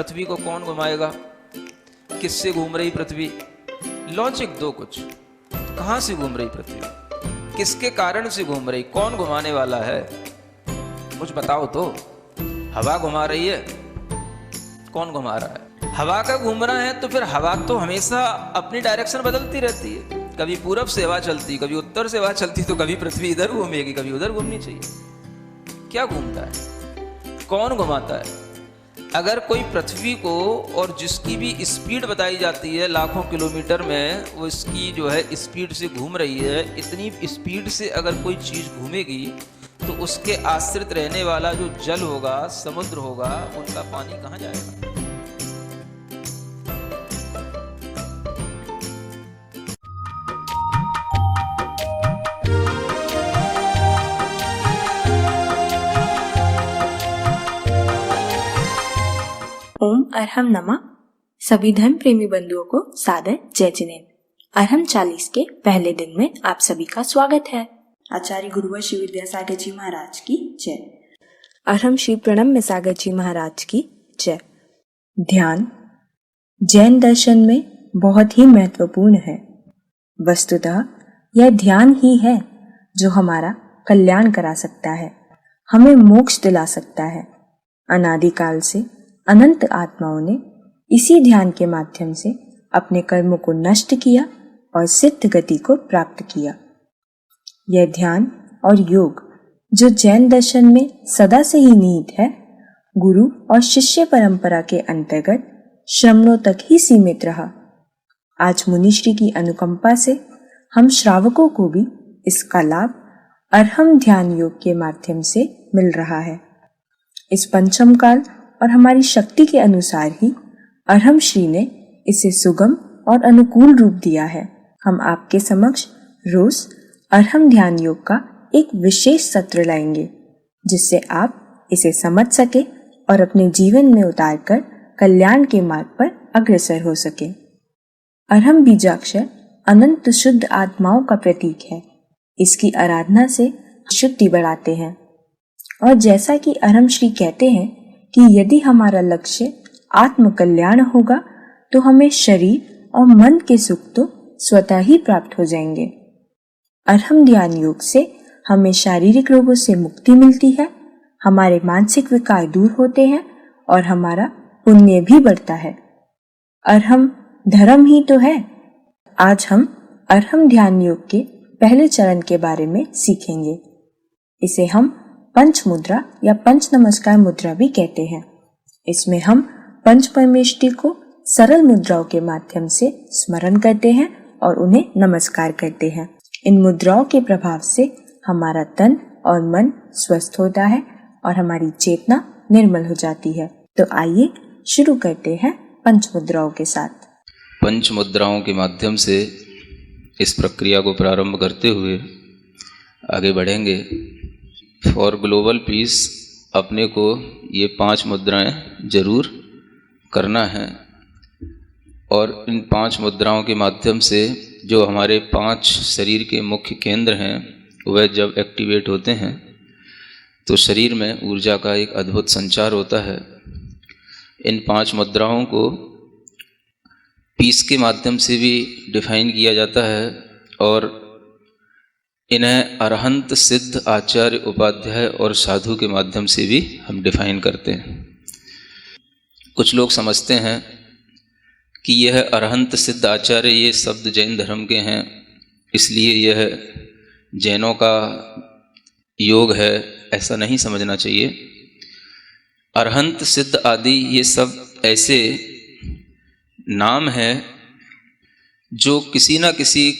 पृथ्वी को कौन घुमाएगा, किससे घूम रही पृथ्वी? लॉजिक दो कुछ, कहां से घूम रही पृथ्वी, किसके कारण से घूम रही, कौन घुमाने वाला है, कुछ बताओ तो। हवा घुमा रही है, कौन घुमा रहा है? हवा का घूमना है तो फिर हवा तो हमेशा अपनी डायरेक्शन बदलती रहती है, कभी पूरब से हवा चलती, कभी उत्तर से हवा चलती, तो कभी पृथ्वी इधर घूमेगी, कभी उधर घूमनी चाहिए। क्या घूमता है, कौन घुमाता है? अगर कोई पृथ्वी को, और जिसकी भी स्पीड बताई जाती है लाखों किलोमीटर में, वो इसकी जो है स्पीड से घूम रही है, इतनी स्पीड से अगर कोई चीज़ घूमेगी तो उसके आश्रित रहने वाला जो जल होगा, समुद्र होगा, उनका पानी कहाँ जाएगा? ओम अरहम नमा। सभी धर्म प्रेमी बंधुओं को सादर जय जिनेन्द्र। अरहम 40 के पहले दिन में आप सभी का स्वागत है। आचार्य गुरुवर श्री विद्यासागर जी महाराज की जय। अरहम श्री प्रणम सागर जी महाराज की जय। ध्यान जैन दर्शन में बहुत ही महत्वपूर्ण है। वस्तुतः यह ध्यान ही है जो हमारा कल्याण करा सकता है, हमें मोक्ष दिला सकता है। अनादिकाल से अनंत आत्माओं ने इसी ध्यान के माध्यम से अपने कर्मों को नष्ट किया और सिद्ध गति को प्राप्त किया। यह ध्यान और योग जो जैन दर्शन में सदा से ही निहित है, गुरु और शिष्य परंपरा के अंतर्गत श्रमणों तक ही सीमित रहा। आज मुनिश्री की अनुकंपा से हम श्रावकों को भी इसका लाभ अरहम ध्यान योग के माध्यम से मिल रहा है। इस पंचम काल और हमारी शक्ति के अनुसार ही अरहम श्री ने इसे सुगम और अनुकूल रूप दिया है। हम आपके समक्ष रोज अरहम ध्यान योग का एक विशेष सत्र लाएंगे, जिससे आप इसे समझ सके और अपने जीवन में उतारकर कल्याण के मार्ग पर अग्रसर हो सके। अरहम बीजाक्षर अनंत शुद्ध आत्माओं का प्रतीक है। इसकी आराधना से शुद्धि बढ़ाते हैं। और जैसा कि अरहम श्री कहते हैं कि यदि हमारा लक्ष्य आत्म कल्याण होगा तो हमें शरीर और मन के सुख तो स्वतः ही प्राप्त हो जाएंगे। अरहम ध्यान योग से हमें शारीरिक रोगों से मुक्ति मिलती है, हमारे मानसिक विकार दूर होते हैं और हमारा पुण्य भी बढ़ता है। अरहम धर्म ही तो है। आज हम अरहम ध्यान योग के पहले चरण के बारे में सीखेंगे। इसे हम पंच मुद्रा या पंच नमस्कार मुद्रा भी कहते हैं। इसमें हम पंच परमेष्टि को सरल मुद्राओं के माध्यम से स्मरण करते हैं और उन्हें नमस्कार करते हैं। इन मुद्राओं के प्रभाव से हमारा तन और मन स्वस्थ होता है और हमारी चेतना निर्मल हो जाती है। तो आइए शुरू करते हैं पंच मुद्राओं के साथ। पंच मुद्राओं के माध्यम से इस प्रक्रिया को प्रारंभ करते हुए आगे बढ़ेंगे। फॉर ग्लोबल पीस अपने को ये 5 मुद्राएं जरूर करना है, और इन 5 मुद्राओं के माध्यम से जो हमारे 5 शरीर के मुख्य केंद्र हैं वह जब एक्टिवेट होते हैं तो शरीर में ऊर्जा का एक अद्भुत संचार होता है। इन 5 मुद्राओं को पीस के माध्यम से भी डिफाइन किया जाता है, और इन्हें अरहंत सिद्ध आचार्य उपाध्याय और साधु के माध्यम से भी हम डिफाइन करते हैं। कुछ लोग समझते हैं कि यह अरहंत सिद्ध आचार्य ये शब्द जैन धर्म के हैं, इसलिए यह जैनों का योग है। ऐसा नहीं समझना चाहिए। अरहंत सिद्ध आदि ये सब ऐसे नाम हैं जो किसी न किसी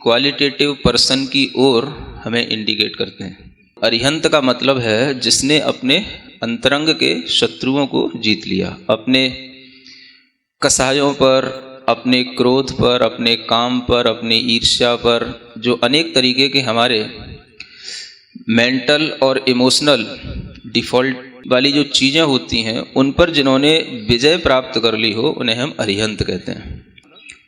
क्वालिटेटिव पर्सन की ओर हमें इंडिकेट करते हैं। अरिहंत का मतलब है जिसने अपने अंतरंग के शत्रुओं को जीत लिया, अपने कसायों पर, अपने क्रोध पर, अपने काम पर, अपने ईर्ष्या पर, जो अनेक तरीके के हमारे मेंटल और इमोशनल डिफॉल्ट वाली जो चीज़ें होती हैं उन पर जिन्होंने विजय प्राप्त कर ली हो, उन्हें हम अरिहंत कहते हैं।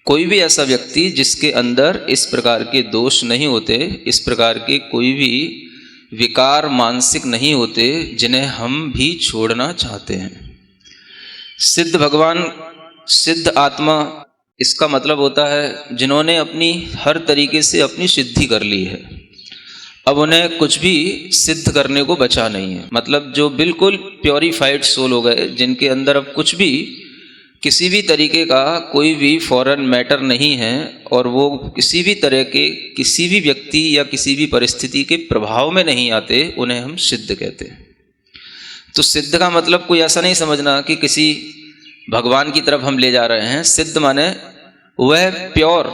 कोई भी ऐसा व्यक्ति जिसके अंदर इस प्रकार के दोष नहीं होते, इस प्रकार के कोई भी विकार मानसिक नहीं होते जिन्हें हम भी छोड़ना चाहते हैं। सिद्ध भगवान, सिद्ध आत्मा, इसका मतलब होता है जिन्होंने अपनी हर तरीके से अपनी सिद्धि कर ली है, अब उन्हें कुछ भी सिद्ध करने को बचा नहीं है। मतलब जो बिल्कुल प्योरीफाइड सोल हो गए, जिनके अंदर अब कुछ भी, किसी भी तरीके का कोई भी फॉरेन मैटर नहीं है, और वो किसी भी तरह के, किसी भी व्यक्ति या किसी भी परिस्थिति के प्रभाव में नहीं आते, उन्हें हम सिद्ध कहते हैं। तो सिद्ध का मतलब कोई ऐसा नहीं समझना कि किसी भगवान की तरफ हम ले जा रहे हैं। सिद्ध माने वह प्योर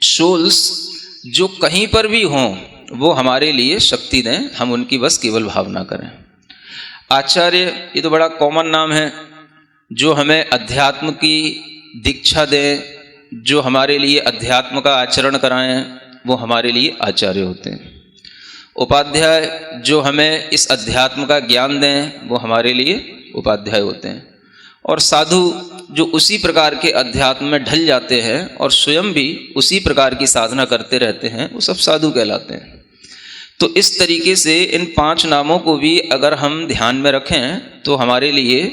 सोल्स जो कहीं पर भी हों वो हमारे लिए शक्ति दें, हम उनकी बस केवल भावना करें। आचार्य, ये तो बड़ा कॉमन नाम है, जो हमें अध्यात्म की दीक्षा दें, जो हमारे लिए अध्यात्म का आचरण कराएं, वो हमारे लिए आचार्य होते हैं। उपाध्याय, जो हमें इस अध्यात्म का ज्ञान दें, वो हमारे लिए उपाध्याय होते हैं। और साधु, जो उसी प्रकार के अध्यात्म में ढल जाते हैं और स्वयं भी उसी प्रकार की साधना करते रहते हैं, वो सब साधु कहलाते हैं। तो इस तरीके से इन 5 नामों को भी अगर हम ध्यान में रखें तो हमारे लिए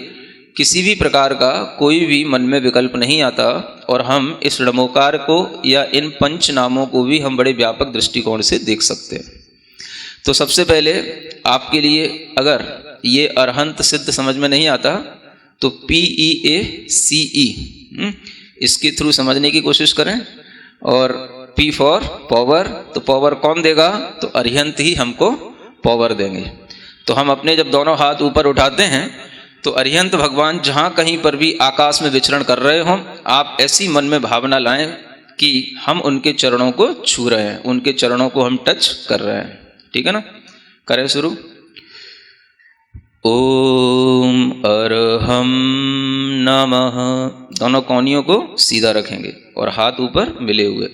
किसी भी प्रकार का कोई भी मन में विकल्प नहीं आता, और हम इस णमोकार को या इन 5 नामों को भी हम बड़े व्यापक दृष्टिकोण से देख सकते हैं। तो सबसे पहले आपके लिए अगर ये अरहंत सिद्ध समझ में नहीं आता तो PEACE इसके थ्रू समझने की कोशिश करें। और P फॉर पावर, तो पावर कौन देगा? तो अरिहंत ही हमको पावर देंगे। तो हम अपने जब दोनों हाथ ऊपर उठाते हैं तो अरिहंत भगवान जहाँ कहीं पर भी आकाश में विचरण कर रहे हों, आप ऐसी मन में भावना लाएं कि हम उनके चरणों को छू रहे हैं, उनके चरणों को हम टच कर रहे हैं। ठीक है ना? करें शुरू। ओम अरहम नमः। दोनों कोहनियों को सीधा रखेंगे और हाथ ऊपर मिले हुए।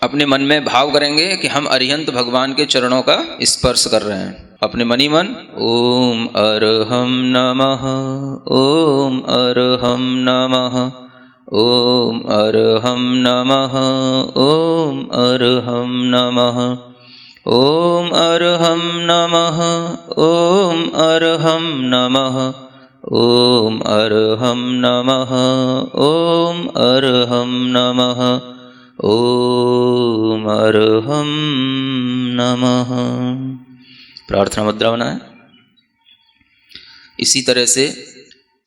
अपने मन में भाव करेंगे कि हम अरिहंत भगवान के चरणों का स्पर्श कर रहे हैं, अपने मनी मन। ओम अरहम नमः, ओम अरहम नमः, ओम अरहम नमः, ओम अरहम नमः, ओम अरहम नमः, ओम अरहम नमः, ओम अरहम नमः, ओम अरहम नमः, ओम अरहम नमः। प्रार्थना मुद्रा बनाएं। इसी तरह से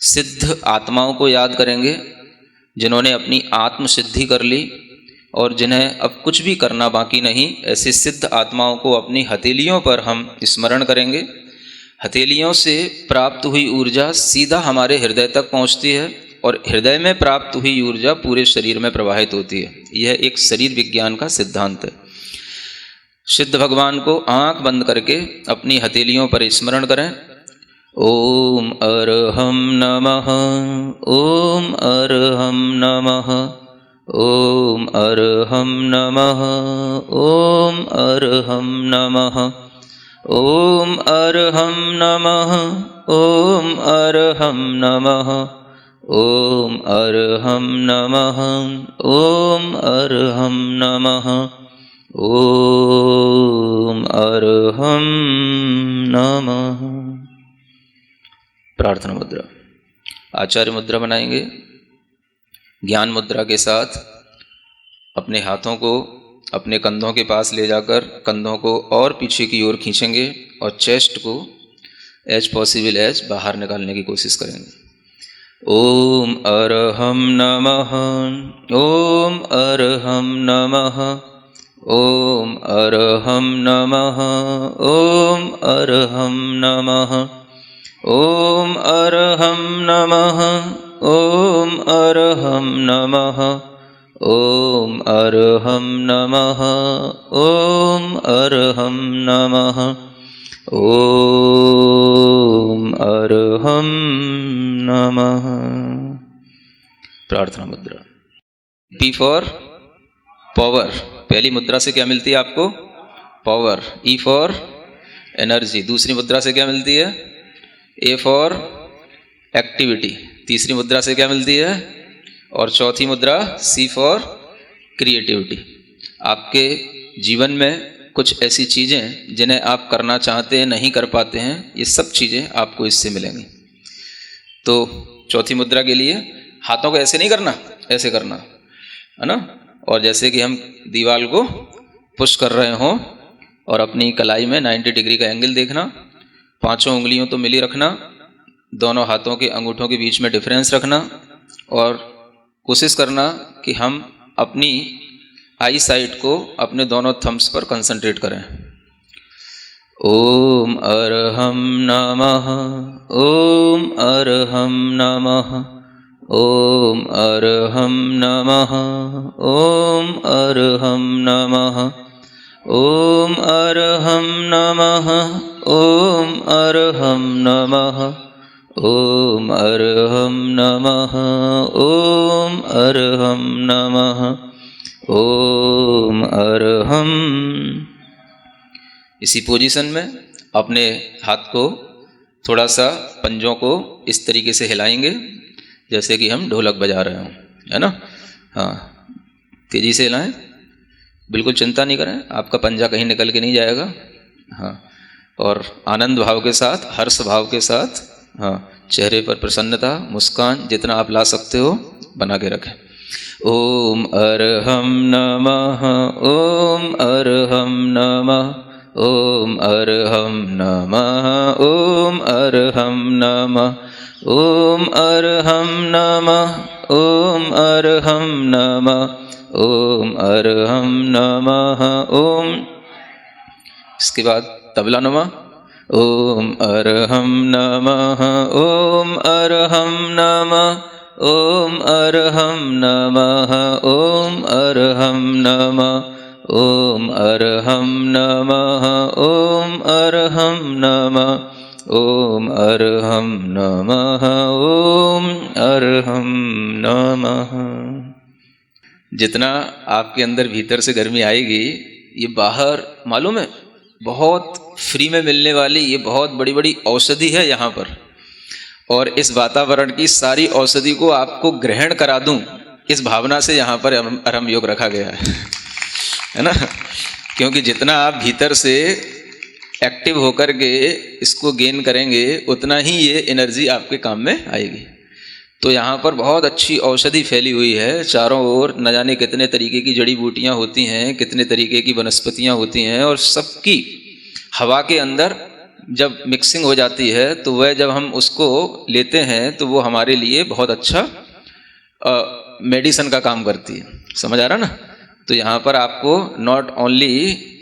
सिद्ध आत्माओं को याद करेंगे जिन्होंने अपनी आत्म सिद्धि कर ली और जिन्हें अब कुछ भी करना बाकी नहीं। ऐसे सिद्ध आत्माओं को अपनी हथेलियों पर हम स्मरण करेंगे। हथेलियों से प्राप्त हुई ऊर्जा सीधा हमारे हृदय तक पहुंचती है और हृदय में प्राप्त हुई ऊर्जा पूरे शरीर में प्रवाहित होती है। यह एक शरीर विज्ञान का सिद्धांत है। सिद्ध भगवान को आंख बंद करके अपनी हथेलियों पर स्मरण करें। ओम अरहम नमः, ओम अरहम नमः, ओम अरहम नमः, ओम अरहम नमः, ओम अरहम नमः, ओम अरहम नमः, ओम अरहम नमः, ओम अरहम नमः, ओम अरहम नमः। प्रार्थना मुद्रा। आचार्य मुद्रा बनाएंगे। ज्ञान मुद्रा के साथ अपने हाथों को अपने कंधों के पास ले जाकर कंधों को और पीछे की ओर खींचेंगे और चेस्ट को एज पॉसिबल एज बाहर निकालने की कोशिश करेंगे। ओम अरहम नमः, ओम अरहम नमः, ओम अरहम नमः, ओम अरहम नमः, ओम अरहम नमः, ओम अरहम नमः, ओम अरहम नमः, ओम अरहम नमः, ओम अरहम नमः। प्रार्थना मुद्रा। P for power. पहली मुद्रा से क्या मिलती है आपको? पावर। E for energy. दूसरी मुद्रा से क्या मिलती है? A for activity. तीसरी मुद्रा से क्या मिलती है? और चौथी मुद्रा सी फॉर क्रिएटिविटी। आपके जीवन में कुछ ऐसी चीज़ें जिन्हें आप करना चाहते हैं नहीं कर पाते हैं, ये सब चीज़ें आपको इससे मिलेंगी। तो चौथी मुद्रा के लिए हाथों को ऐसे नहीं करना, ऐसे करना है ना। और जैसे कि हम दीवार को पुश कर रहे हों और अपनी कलाई में 90 डिग्री का एंगल देखना, पांचों उंगलियों तो मिली रखना, दोनों हाथों के अंगूठों के बीच में डिफरेंस रखना और कोशिश करना कि हम अपनी आई साइट को अपने दोनों थम्स पर कंसंट्रेट करें। ओम अरहम नमः, ओम अरहम नमः, ओम अरहम नमः, ओम अरहम नमः, ओम अरहम नमः, ओम अरहम नमः, ओम अरहम नमः, ओम अरहम नमः, ओम अरहम। इसी पोजीशन में अपने हाथ को थोड़ा सा पंजों को इस तरीके से हिलाएंगे जैसे कि हम ढोलक बजा रहे हों, है ना। हाँ, तेजी से हिलाएं, बिल्कुल चिंता नहीं करें, आपका पंजा कहीं निकल के नहीं जाएगा। हाँ, और आनंद भाव के साथ, हर्ष भाव के साथ, हाँ, चेहरे पर प्रसन्नता, मुस्कान जितना आप ला सकते हो बना के रखें। ओम अरहम नमः, ओम अरहम नमः, ओम अरहम नमः, ओम अरहम नमः, ओम अरहम नमः, ओम अरहम नमः, ओम अरहम नमः, ओम। इसके बाद तबला नमः। ओम अरहम नमः, ओम अरहम नमः, ओम अरहम नमः, ओम अरहम नमः, ओम अरहम नमः, ओम अरहम नमः, ओम अरहम नमः, ओम अरहम नमः। जितना आपके अंदर भीतर से गर्मी आएगी, ये बाहर मालूम है बहुत फ्री में मिलने वाली ये बहुत बड़ी बड़ी औषधि है यहाँ पर, और इस वातावरण की सारी औषधि को आपको ग्रहण करा दूं, इस भावना से यहाँ पर अरहम योग रखा गया है ना। क्योंकि जितना आप भीतर से एक्टिव होकर के इसको गेन करेंगे उतना ही ये एनर्जी आपके काम में आएगी। तो यहाँ पर बहुत अच्छी औषधि फैली हुई है चारों ओर, न जाने कितने तरीके की जड़ी बूटियाँ होती हैं, कितने तरीके की वनस्पतियाँ होती हैं, और सबकी हवा के अंदर जब मिक्सिंग हो जाती है तो वह जब हम उसको लेते हैं तो वो हमारे लिए बहुत अच्छा मेडिसिन का काम करती है। समझ आ रहा ना। तो यहाँ पर आपको not only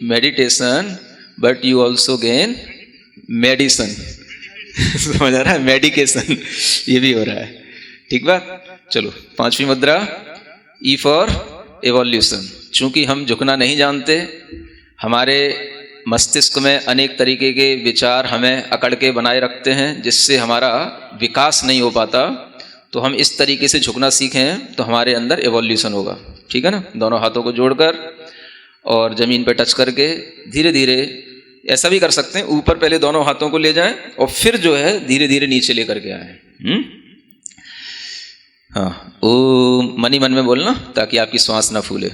meditation but you also gain medicine. समझ आ रहा है, मेडिकेशन ये भी हो रहा है। ठीक बात। चलो पांचवी मुद्रा, ई फॉर एवोल्यूशन। चूंकि हम झुकना नहीं जानते, हमारे मस्तिष्क में अनेक तरीके के विचार हमें अकड़ के बनाए रखते हैं जिससे हमारा विकास नहीं हो पाता, तो हम इस तरीके से झुकना सीखें तो हमारे अंदर एवोल्यूशन होगा। ठीक है ना। दोनों हाथों को जोड़कर और ज़मीन पे टच करके धीरे धीरे, ऐसा भी कर सकते हैं ऊपर पहले दोनों हाथों को ले जाएं और फिर जो है धीरे धीरे नीचे लेकर के आए। हाँ, ओम मनी मन में बोलना ताकि आपकी श्वास ना फूले।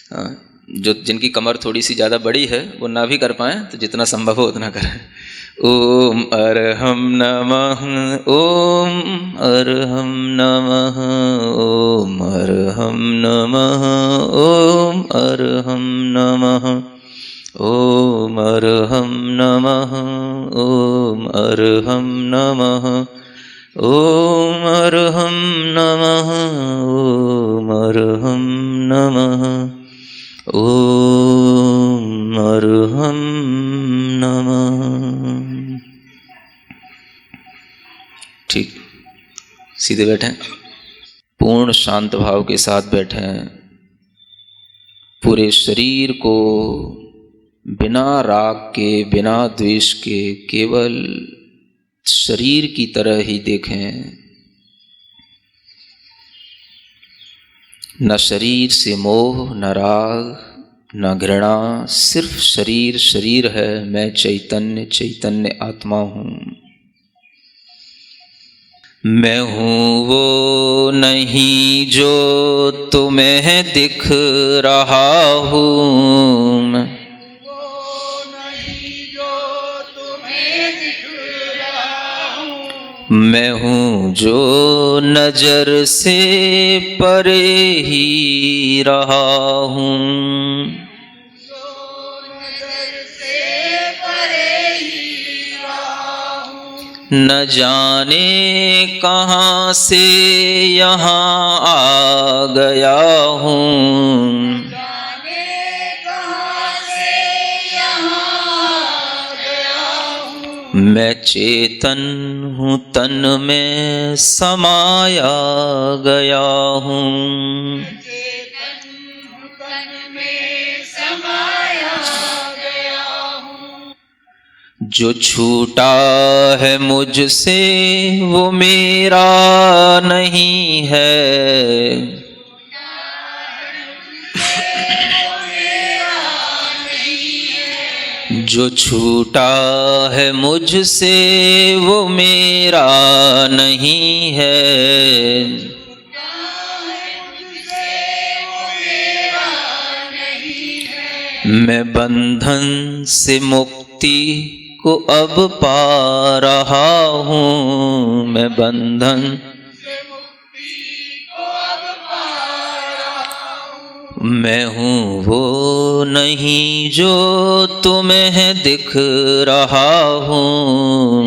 हाँ, जो जिनकी कमर थोड़ी सी ज़्यादा बड़ी है वो ना भी कर पाएँ तो जितना संभव हो उतना करें। ओम अरहम नमः, ओम अरहम नमः, ओम अरहम नमः, ओम अरहम नमः, ओम अरहम नमः, ओम अरहम नमः, ओम अरहम नमः, ओम अरहम नमः, ओम अरहम नमः। ठीक, सीधे बैठें, पूर्ण शांत भाव के साथ बैठें। पूरे शरीर को बिना राग के, बिना द्वेष के, केवल शरीर की तरह ही देखें। न शरीर से मोह, न राग, न घृणा, सिर्फ शरीर शरीर है। मैं चैतन्य चैतन्य आत्मा हूँ। मैं हूँ वो नहीं जो तुम्हें दिख रहा हूँ। मैं हूँ जो नजर से परे ही रहा हूँ, न जाने कहाँ से यहाँ आ गया हूँ। मैं चेतन हूँ तन में समाया गया हूँ, जो छूटा है मुझसे वो मेरा नहीं है, जो छूटा है मुझसे वो मेरा नहीं है। मैं बंधन से मुक्ति को अब पा रहा हूँ, मैं बंधन मैं हूँ वो नहीं जो तुम्हें दिख रहा हूँ,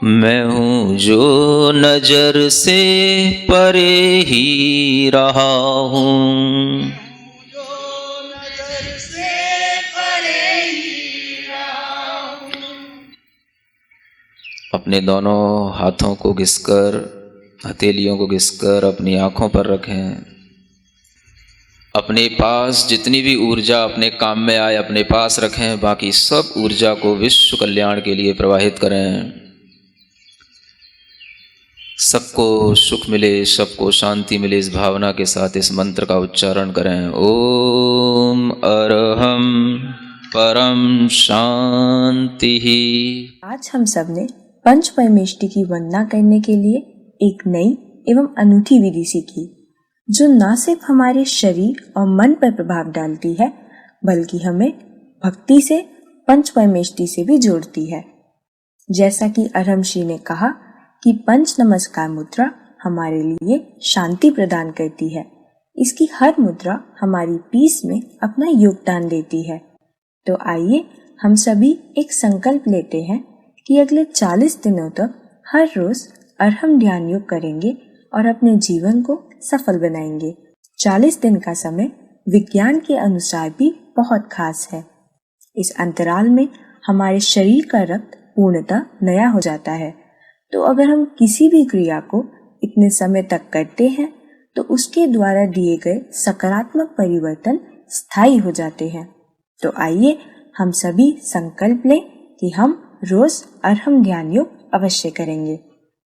मैं हूँ जो नजर से परे ही रहा हूँ। अपने दोनों हाथों को घिसकर, हथेलियों को घिसकर अपनी आँखों पर रखें। अपने पास जितनी भी ऊर्जा अपने काम में आए अपने पास रखें, बाकी सब ऊर्जा को विश्व कल्याण के लिए प्रवाहित करें। सबको सुख मिले, सबको शांति मिले, इस भावना के साथ इस मंत्र का उच्चारण करें। ओम अरहम परम शांति। आज हम सब ने पंच परमेष्टि की वंदना करने के लिए एक नई एवं अनूठी विधि सीखी, जो न सिर्फ हमारे शरीर और मन पर प्रभाव डालती है, बल्कि हमें भक्ति से पंच परमेष्टि से भी जोड़ती है। जैसा कि अरहमश्री ने कहा कि पंच नमस्कार मुद्रा हमारे लिए शांति प्रदान करती है। इसकी हर मुद्रा हमारी पीस में अपना योगदान देती है। तो आइए हम सभी एक संकल्प लेते हैं कि अगले 40 दिनों तक हर रोज अरहम ध्यान योग करेंगे और अपने जीवन को सफल बनाएंगे। 40 दिन का समय विज्ञान के अनुसार भी बहुत खास है। इस अंतराल में हमारे शरीर का रक्त पूर्णतः नया हो जाता है। तो अगर हम किसी भी क्रिया को इतने समय तक करते हैं तो उसके द्वारा दिए गए सकारात्मक परिवर्तन स्थायी हो जाते हैं। तो आइए हम सभी संकल्प लें कि हम रोज अरहम ध्यान योग अवश्य करेंगे।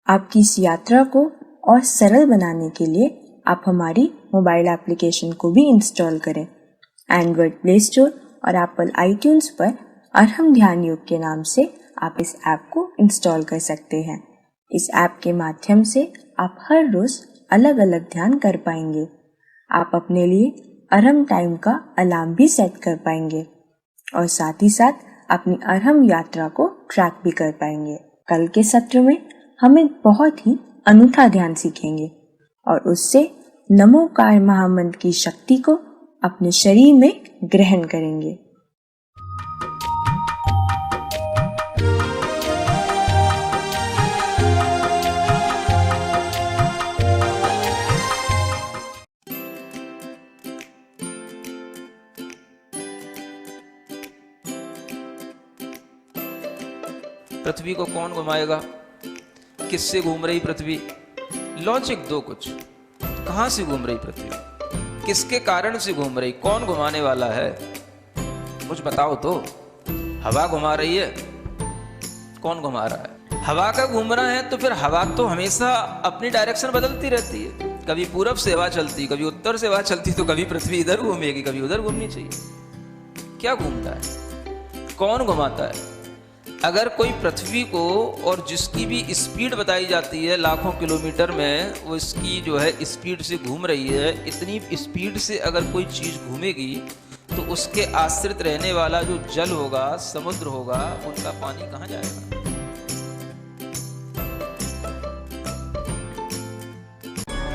आपकी इस यात्रा को और सरल बनाने के लिए आप हमारी मोबाइल एप्लीकेशन को भी इंस्टॉल करें। एंड्रॉइड प्ले स्टोर और एप्पल आईट्यून्स पर अरहम ध्यान योग के नाम से आप इस ऐप को इंस्टॉल कर सकते हैं। इस ऐप के माध्यम से आप हर रोज अलग अलग ध्यान कर पाएंगे। आप अपने लिए अरहम टाइम का अलार्म भी सेट कर पाएंगे और साथ ही साथ अपनी अरहम यात्रा को ट्रैक भी कर पाएंगे। कल के सत्र में हम एक बहुत ही अनूठा ध्यान सीखेंगे और उससे नमोकार महामंत्र की शक्ति को अपने शरीर में ग्रहण करेंगे। पृथ्वी को कौन घुमाएगा? किससे घूम रही पृथ्वी? लॉजिक दो कुछ। कहां से घूम रही पृथ्वी? किसके कारण से घूम रही? कौन घुमाने वाला है? कुछ बताओ तो। हवा घुमा रही है? कौन घुमा रहा है? हवा का घूमना है तो फिर हवा तो हमेशा अपनी डायरेक्शन बदलती रहती है। कभी पूरब से हवा चलती, कभी उत्तर से हवा चलती, तो कभी पृथ्वी इधर घूमेगी, कभी उधर घूमनी चाहिए। क्या घूमता है? कौन घुमाता है? अगर कोई पृथ्वी को, और जिसकी भी स्पीड बताई जाती है लाखों किलोमीटर में, वो इसकी जो है स्पीड से घूम रही है, इतनी स्पीड से अगर कोई चीज़ घूमेगी तो उसके आश्रित रहने वाला जो जल होगा, समुद्र होगा, उनका पानी कहाँ जाएगा?